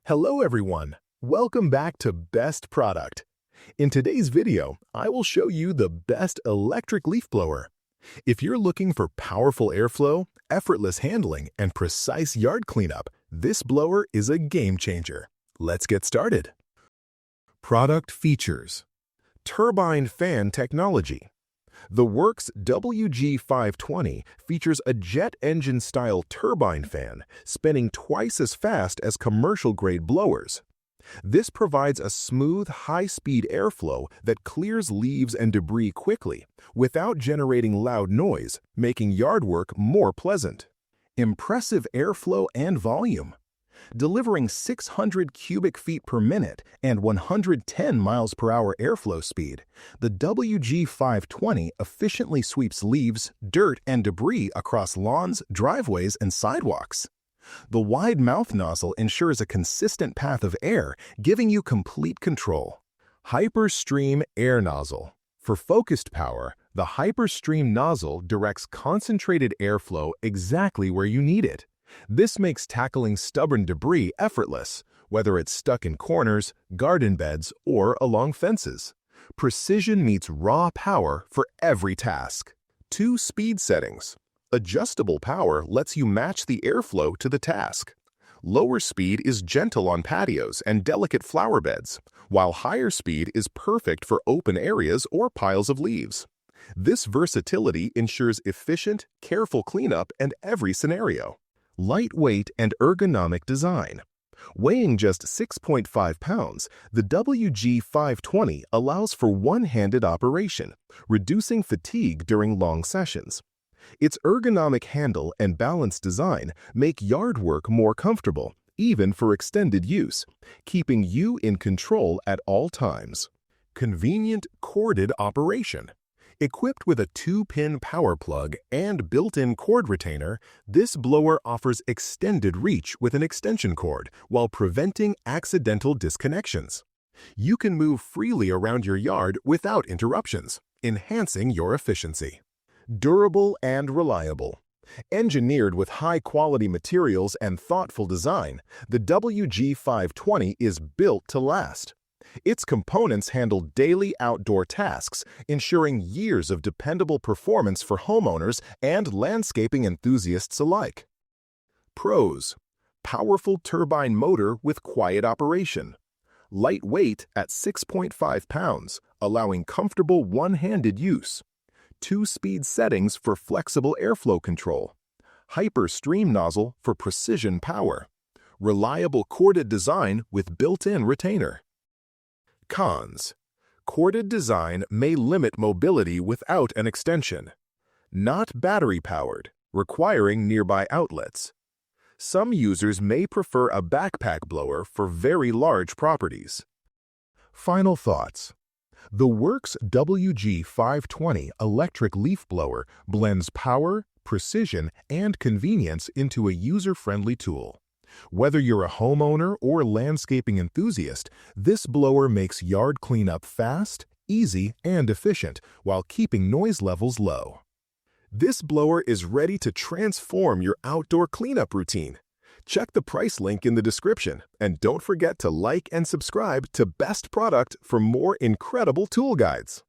Hello everyone, welcome back to Best Product. In today's video, I will show you the best electric leaf blower. If you're looking for powerful airflow, effortless handling, and precise yard cleanup, this blower is a game changer. Let's get started. Product features: turbine fan technology. The Works WG520 features a jet engine-style turbine fan spinning twice as fast as commercial-grade blowers. This provides a smooth, high-speed airflow that clears leaves and debris quickly without generating loud noise, making yard work more pleasant. Impressive airflow and volume. Delivering 600 cubic feet per minute and 110 miles per hour airflow speed, the WG520 efficiently sweeps leaves, dirt, and debris across lawns, driveways, and sidewalks. The wide mouth nozzle ensures a consistent path of air, giving you complete control. Hyperstream air nozzle. For focused power, the Hyperstream nozzle directs concentrated airflow exactly where you need it. This makes tackling stubborn debris effortless, whether it's stuck in corners, garden beds, or along fences. Precision meets raw power for every task. 2 speed settings. Adjustable power lets you match the airflow to the task. Lower speed is gentle on patios and delicate flower beds, while higher speed is perfect for open areas or piles of leaves. This versatility ensures efficient, careful cleanup in every scenario. Lightweight and ergonomic design. Weighing just 6.5 pounds, the WG520 allows for one-handed operation, reducing fatigue during long sessions. Its ergonomic handle and balanced design make yard work more comfortable, even for extended use, keeping you in control at all times. Convenient corded operation. Equipped with a 2-pin power plug and built-in cord retainer, this blower offers extended reach with an extension cord while preventing accidental disconnections. You can move freely around your yard without interruptions, enhancing your efficiency. Durable and reliable. Engineered with high-quality materials and thoughtful design, the WG520 is built to last. Its components handle daily outdoor tasks, ensuring years of dependable performance for homeowners and landscaping enthusiasts alike. Pros: powerful turbine motor with quiet operation. Lightweight at 6.5 pounds, allowing comfortable one-handed use. 2 speed settings for flexible airflow control. Hyperstream nozzle for precision power. Reliable corded design with built-in retainer. Cons: corded design may limit mobility without an extension. Not battery-powered, requiring nearby outlets. Some users may prefer a backpack blower for very large properties. Final thoughts. The Works WG520 electric leaf blower blends power, precision, and convenience into a user-friendly tool. Whether you're a homeowner or landscaping enthusiast, this blower makes yard cleanup fast, easy, and efficient while keeping noise levels low. This blower is ready to transform your outdoor cleanup routine. Check the price link in the description, and don't forget to like and subscribe to Best Product for more incredible tool guides.